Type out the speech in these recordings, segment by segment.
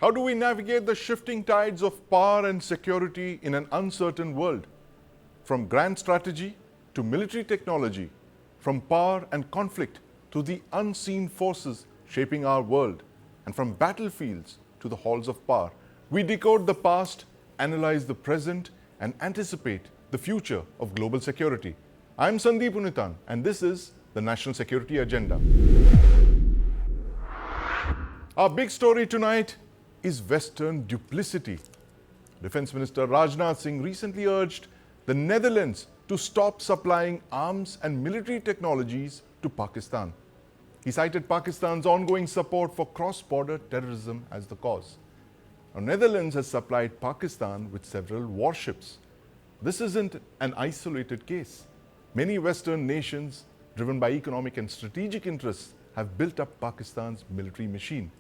How do we navigate the shifting tides of power and security in an uncertain world? From grand strategy to military technology, from power and conflict to the unseen forces shaping our world, and from battlefields to the halls of power, we decode the past, analyze the present, and anticipate the future of global security. I'm Sandeep Unnithan, and this is the National Security Agenda. Our big story tonight is Western duplicity. Defense Minister Rajnath Singh recently urged the Netherlands to stop supplying arms and military technologies to Pakistan. He cited Pakistan's ongoing support for cross-border terrorism as the cause. Now, Netherlands has supplied Pakistan with several warships. This isn't an isolated case. Many Western nations, driven by economic and strategic interests, have built up Pakistan's military machine.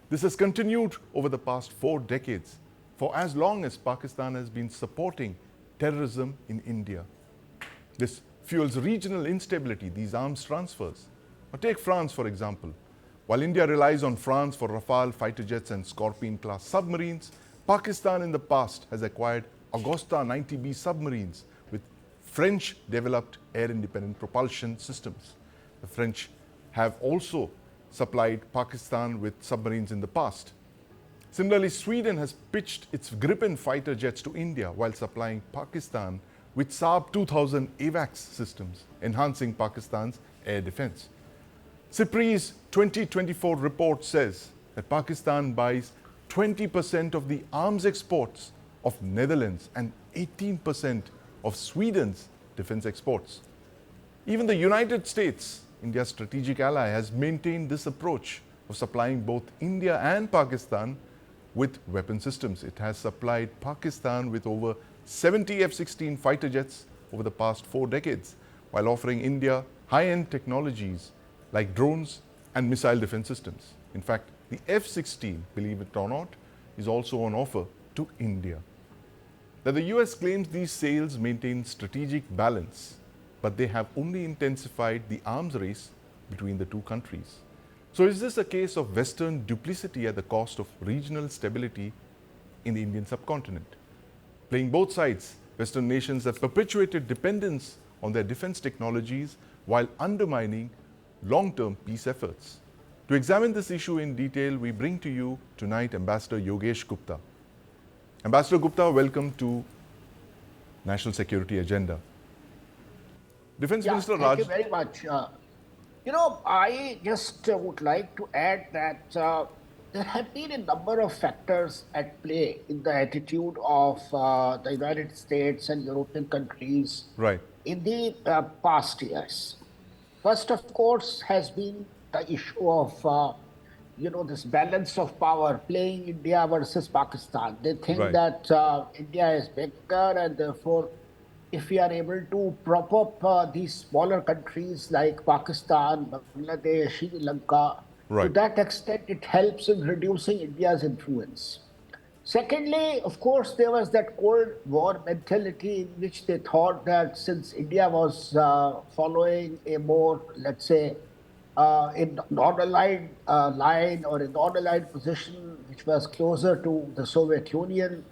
This has continued over the past 4 decades, for as long as Pakistan has been supporting terrorism in India. This fuels regional instability, these arms transfers. Or take France, for example. While India relies on France for Rafale fighter jets and Scorpion-class submarines, Pakistan in the past has acquired Agosta 90B submarines with French-developed air-independent propulsion systems. The French have also supplied Pakistan with submarines in the past. Similarly, Sweden has pitched its Gripen fighter jets to India while supplying Pakistan with Saab 2000 AWACS systems, enhancing Pakistan's air defense. CIPRI's 2024 report says that Pakistan buys 20% of the arms exports of Netherlands and 18% of Sweden's defense exports. Even the United States, India's strategic ally, has maintained this approach of supplying both India and Pakistan with weapon systems. It has supplied Pakistan with over 70 F-16 fighter jets over the past 4 decades, while offering India high-end technologies like drones and missile defense systems. In fact, the F-16, believe it or not, is also on offer to India. Now, the US claims these sales maintain strategic balance, but they have only intensified the arms race between the two countries. So is this a case of Western duplicity at the cost of regional stability in the Indian subcontinent? Playing both sides, Western nations have perpetuated dependence on their defense technologies while undermining long-term peace efforts. To examine this issue in detail, we bring to you tonight Ambassador Yogesh Gupta. Ambassador Gupta, welcome to National Security Agenda. Defense Minister Thank you very much. I just would like to add that there have been a number of factors at play in the attitude of the United States and European countries in the past years. First, of course, has been the issue of this balance of power, playing India versus Pakistan. They think that India is bigger, and therefore, if we are able to prop up these smaller countries like Pakistan, Bangladesh, Sri Lanka, to that extent, it helps in reducing India's influence. Secondly, of course, there was that Cold War mentality in which they thought that since India was following a more, let's say, in non-aligned line or a non-aligned position, which was closer to the Soviet Union,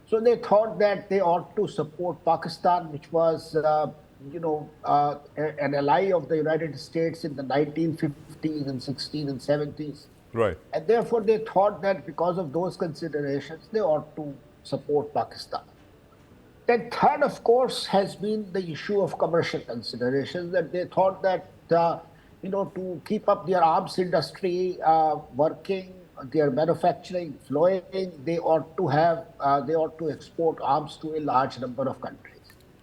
so they thought that they ought to support Pakistan, which was, an ally of the United States in the 1950s and 60s and 70s. And therefore, they thought that because of those considerations, they ought to support Pakistan. Then third, of course, has been the issue of commercial considerations, that they thought that, to keep up their arms industry working, their manufacturing flowing, they ought to export arms to a large number of countries.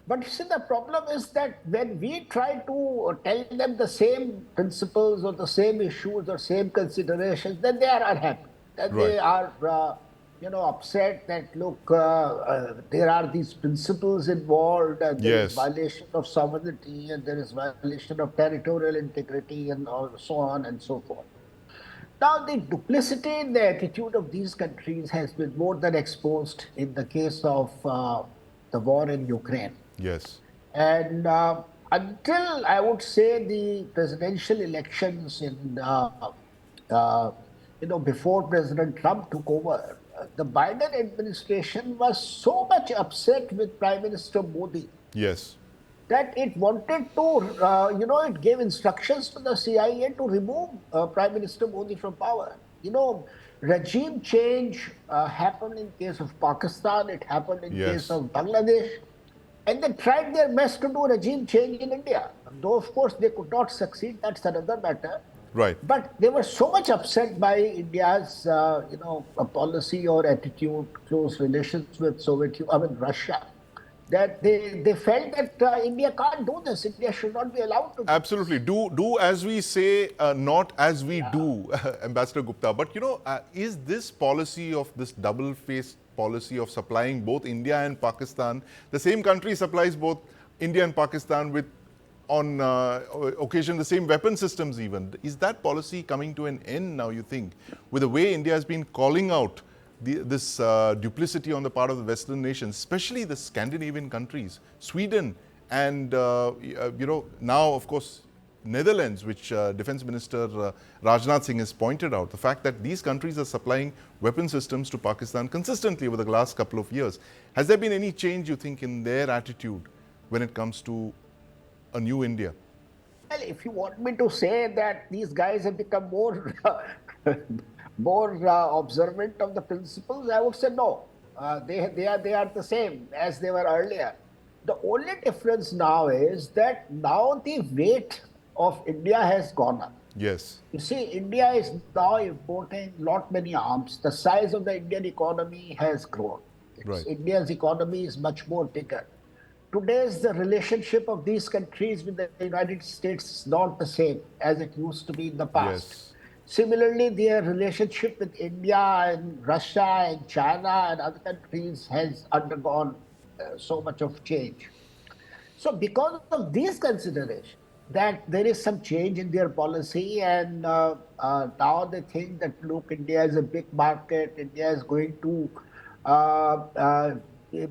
But you see, the problem is that when we try to tell them the same principles or the same issues or same considerations, then they are unhappy. Then they are, upset that, look, there are these principles involved, and there is violation of sovereignty, and there is violation of territorial integrity, and so on and so forth. Now, the duplicity in the attitude of these countries has been more than exposed in the case of the war in Ukraine. And until, I would say, the presidential elections in before President Trump took over, the Biden administration was so much upset with Prime Minister Modi. Yes. That it wanted to, it gave instructions to the CIA to remove Prime Minister Modi from power. Regime change happened in case of Pakistan, it happened in case Yes. of Bangladesh, and they tried their best to do regime change in India. Though, of course, they could not succeed, that's another matter. Right. But they were so much upset by India's, policy or attitude, close relations with Russia, that they felt that India can't do this. India should not be allowed to do Absolutely. Do as we say, not as we do, Ambassador Gupta. But, is this policy of this double-faced policy of supplying both India and Pakistan, the same country supplies both India and Pakistan with, on occasion, the same weapon systems even. Is that policy coming to an end now, you think, with the way India has been calling out this duplicity on the part of the Western nations, especially the Scandinavian countries, Sweden, and now, of course, Netherlands, which Defense Minister Rajnath Singh has pointed out, the fact that these countries are supplying weapon systems to Pakistan consistently over the last couple of years. Has there been any change, you think, in their attitude when it comes to a new India? Well, if you want me to say that these guys have become more observant of the principles, I would say no. They are the same as they were earlier. The only difference now is that now the weight of India has gone up. Yes. You see, India is now importing many arms. The size of the Indian economy has grown. Right. India's economy is much more bigger. Today's the relationship of these countries with the United States is not the same as it used to be in the past. Yes. Similarly, their relationship with India and Russia and China and other countries has undergone so much of change. So because of these considerations, that there is some change in their policy, and now they think that, look, India is a big market, India is going to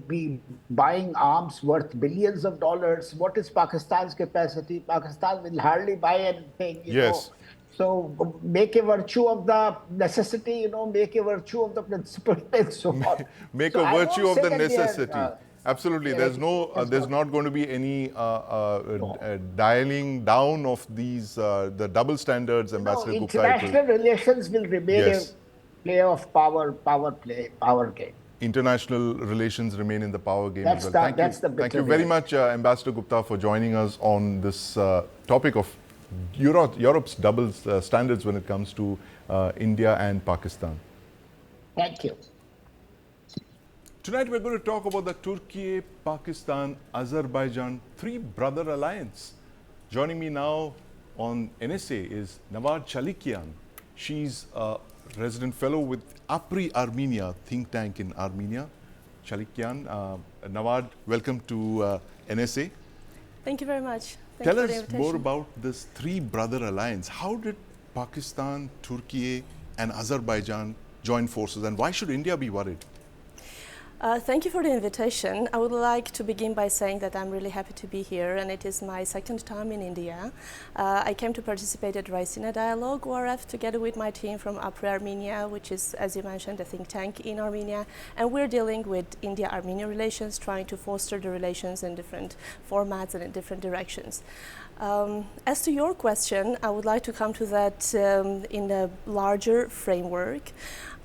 be buying arms worth billions of dollars. What is Pakistan's capacity? Pakistan will hardly buy anything. Yes. So make a virtue of the necessity, make a virtue of the principle, and so on. Make a virtue of the necessity. Absolutely. Yeah, there's not going to be any dialing down of these, the double standards, Ambassador Gupta. International relations will remain a play of power game. International relations remain in the power game as well. Thank you very much, Ambassador Gupta, for joining us on this topic of Europe's double standards when it comes to India and Pakistan. Thank you. Tonight we're going to talk about the Turkey, Pakistan, Azerbaijan three-brother alliance. Joining me now on NSA is Nawad Chalikian. She's a resident fellow with Armenia think tank in Armenia. Chalikian, Nawad, welcome to NSA. Thank you very much. Tell us more about this three-brother alliance. How did Pakistan, Turkey, and Azerbaijan join forces, and why should India be worried? Thank you for the invitation. I would like to begin by saying that I'm really happy to be here, and it is my second time in India. I came to participate at Raisina Dialogue, ORF, together with my team from Armenia, which is, as you mentioned, a think tank in Armenia, and we're dealing with India-Armenia relations, trying to foster the relations in different formats and in different directions. As to your question, I would like to come to that in a larger framework.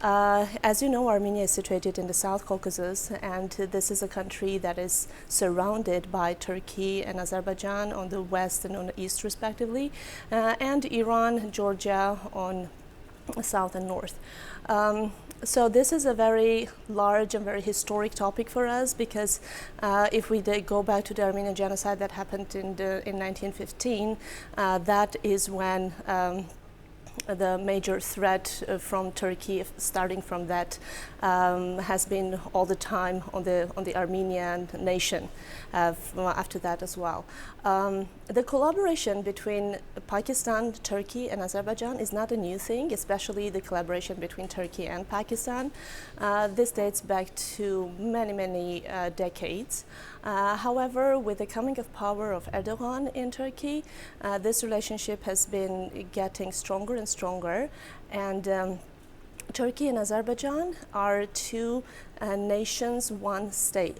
As you know, Armenia is situated in the South Caucasus, and this is a country that is surrounded by Turkey and Azerbaijan on the west and on the east respectively, and Iran, Georgia on south and north. So this is a very large and very historic topic for us, because if we go back to the Armenian genocide that happened in 1915, that is when the major threat from Turkey, starting from that, has been all the time on the Armenian nation after that as well. The collaboration between Pakistan, Turkey, and Azerbaijan is not a new thing, especially the collaboration between Turkey and Pakistan. This dates back to many decades. However, with the coming of power of Erdogan in Turkey, this relationship has been getting stronger and stronger, and Turkey and Azerbaijan are two nations, one state,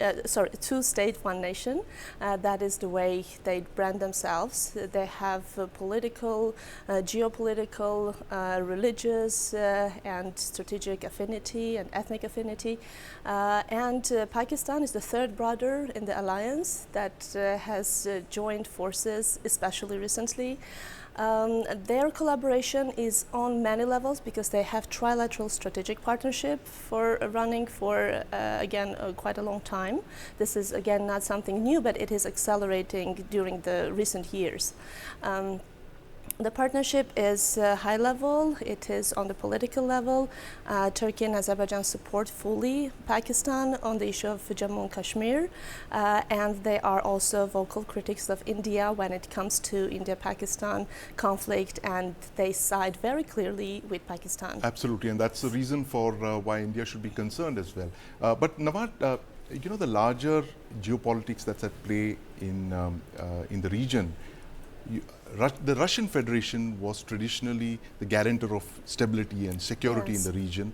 two state, one nation. That is the way they brand themselves. They have political, geopolitical, religious, and strategic affinity and ethnic affinity. Pakistan is the third brother in the alliance that has joined forces, especially recently. Their collaboration is on many levels because they have trilateral strategic partnership for running for quite a long time. This is again not something new, but it is accelerating during the recent years. The partnership is high level, it is on the political level. Turkey and Azerbaijan support fully Pakistan on the issue of Jammu and Kashmir, and they are also vocal critics of India when it comes to India-Pakistan conflict, and they side very clearly with Pakistan. Absolutely, and that's the reason for why India should be concerned as well. But Nawad, the larger geopolitics that's at play in the region, the Russian Federation was traditionally the guarantor of stability and security in the region.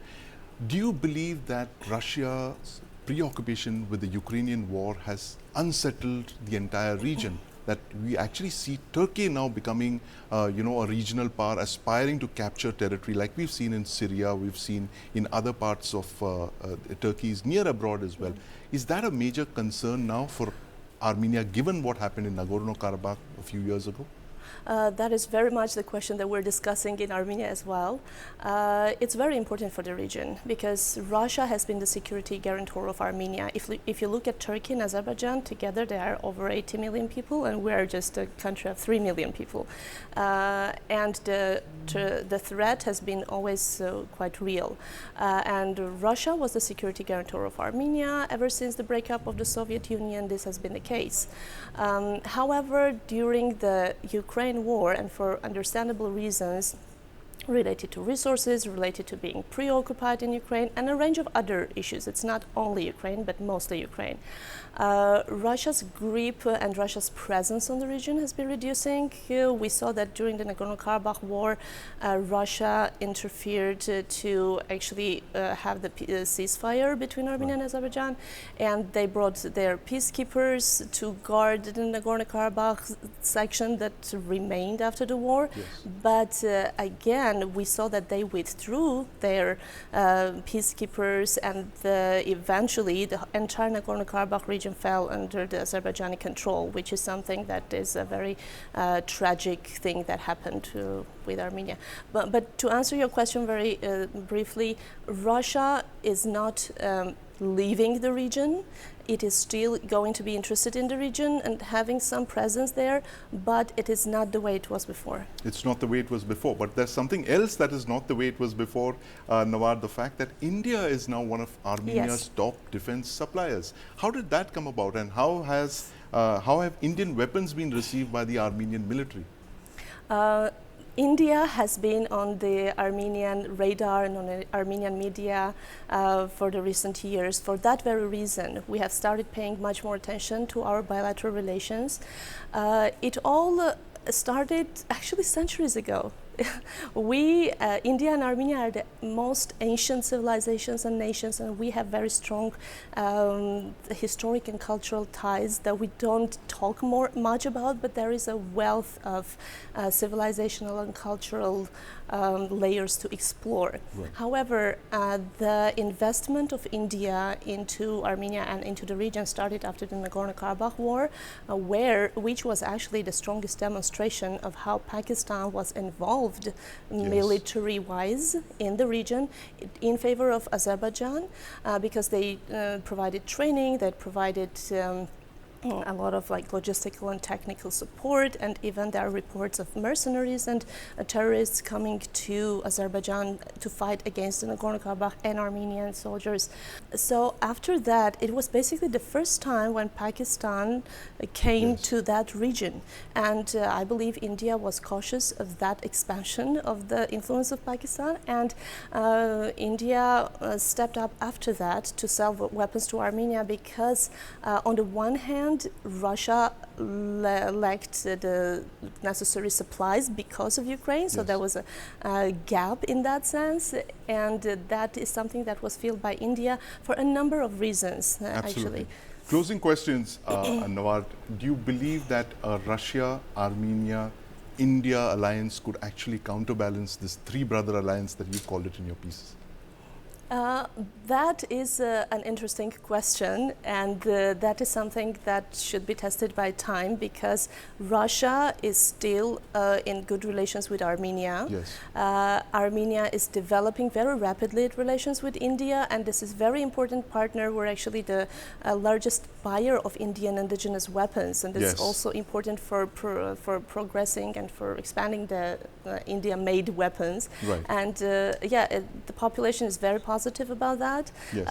Do you believe that Russia's preoccupation with the Ukrainian war has unsettled the entire region? That we actually see Turkey now becoming, a regional power aspiring to capture territory like we've seen in Syria, we've seen in other parts of Turkey's near abroad as well. Is that a major concern now for Armenia, given what happened in Nagorno-Karabakh a few years ago? That is very much the question that we're discussing in Armenia as well. It's very important for the region because Russia has been the security guarantor of Armenia. If you look at Turkey and Azerbaijan together, they are over 80 million people, and we are just a country of 3 million people. And the threat has been always quite real. And Russia was the security guarantor of Armenia. Ever since the breakup of the Soviet Union, this has been the case. However, during the Ukraine war, and for understandable reasons related to resources, related to being preoccupied in Ukraine, and a range of other issues. It's not only Ukraine, but mostly Ukraine. Russia's grip and Russia's presence on the region has been reducing. We saw that during the Nagorno-Karabakh war, Russia interfered to actually have the ceasefire between Armenia and Azerbaijan, and they brought their peacekeepers to guard the Nagorno-Karabakh section that remained after the war. Yes. But again, we saw that they withdrew their peacekeepers, and eventually the entire Nagorno-Karabakh region fell under the Azerbaijani control, which is something that is a very tragic thing that happened with Armenia. But to answer your question very briefly, Russia is not leaving the region. It is still going to be interested in the region and having some presence there, but it is not the way it was before. It's not the way it was before, but there's something else that is not the way it was before, Nawad, the fact that India is now one of Armenia's top defense suppliers. How did that come about, and how have Indian weapons been received by the Armenian military? India has been on the Armenian radar and on the Armenian media for the recent years. For that very reason, we have started paying much more attention to our bilateral relations. It all started actually centuries ago. India and Armenia are the most ancient civilizations and nations, and we have very strong historic and cultural ties that we don't talk much about, but there is a wealth of civilizational and cultural layers to explore. Right. However, the investment of India into Armenia and into the region started after the Nagorno-Karabakh war, which was actually the strongest demonstration of how Pakistan was involved military-wise in the region in favor of Azerbaijan, because they provided training, they provided a lot of logistical and technical support, and even there are reports of mercenaries and terrorists coming to Azerbaijan to fight against the Nagorno-Karabakh and Armenian soldiers. So after that, it was basically the first time when Pakistan came to that region, and I believe India was cautious of that expansion of the influence of Pakistan, and India stepped up after that to sell weapons to Armenia because on the one hand, hand, Russia lacked the necessary supplies because of Ukraine, so there was a gap in that sense, and that is something that was filled by India for a number of reasons, actually. Closing questions, Nawad. Do you believe that a Russia-Armenia India alliance could actually counterbalance this three-brother alliance that you called it in your pieces? That is an interesting question, and that is something that should be tested by time, because Russia is still in good relations with Armenia. Yes. Armenia is developing very rapidly relations with India, and this is a very important partner. We're actually the largest buyer of Indian indigenous weapons, and this is also important for progressing and for expanding the India-made weapons. Right. And the population is very positive about that. Yes.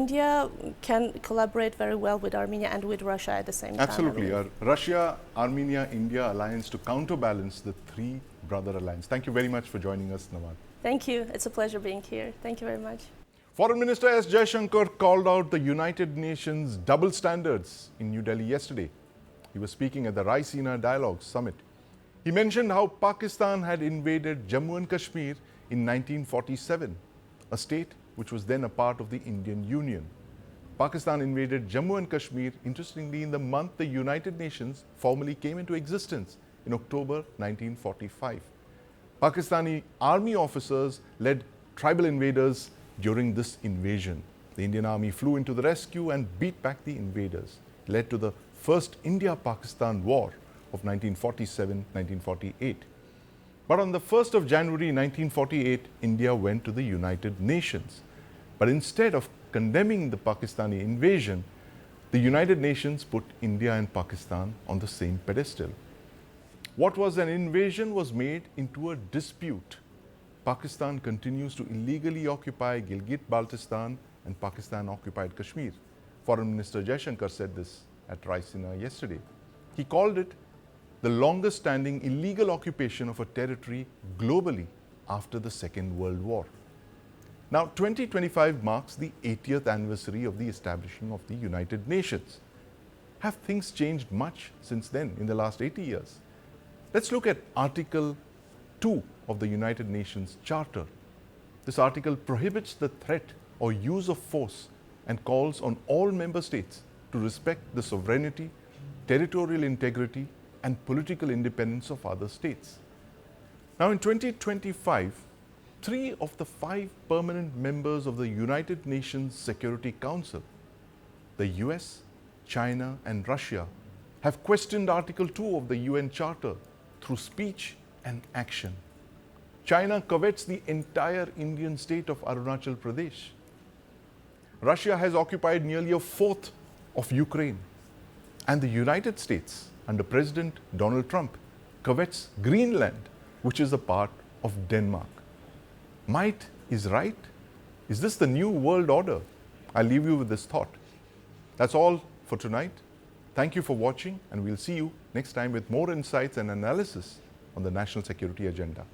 India can collaborate very well with Armenia and with Russia at the same time. Absolutely. A Russia-Armenia-India alliance to counterbalance the three-brother alliance. Thank you very much for joining us, Nawad. Thank you. It's a pleasure being here. Thank you very much. Foreign Minister S. Jaishankar called out the United Nations double standards in New Delhi yesterday. He was speaking at the Raisina Dialogue Summit. He mentioned how Pakistan had invaded Jammu and Kashmir in 1947, a state which was then a part of the Indian Union. Pakistan invaded Jammu and Kashmir, interestingly, in the month the United Nations formally came into existence, in October 1945. Pakistani army officers led tribal invaders during this invasion. The Indian army flew into the rescue and beat back the invaders. It led to the first India-Pakistan War of 1947-1948. But on the 1st of January 1948, India went to the United Nations. But instead of condemning the Pakistani invasion, the United Nations put India and Pakistan on the same pedestal. What was an invasion was made into a dispute. Pakistan continues to illegally occupy Gilgit-Baltistan and Pakistan-occupied Kashmir. Foreign Minister Jaishankar said this at Raisina yesterday. He called it the longest standing illegal occupation of a territory globally after the Second World War. Now, 2025 marks the 80th anniversary of the establishing of the United Nations. Have things changed much since then in the last 80 years? Let's look at Article 2 of the United Nations Charter. This article prohibits the threat or use of force and calls on all member states to respect the sovereignty, territorial integrity, and political independence of other states. Now in 2025, 3 of the 5 permanent members of the United Nations Security Council, the US, China, and Russia, have questioned Article 2 of the UN Charter through speech and action. China covets the entire Indian state of Arunachal Pradesh. Russia has occupied nearly a fourth of Ukraine. And the United States, under President Donald Trump, covets Greenland, which is a part of Denmark. Might is right? Is this the new world order? I'll leave you with this thought. That's all for tonight. Thank you for watching, and we'll see you next time with more insights and analysis on the national security agenda.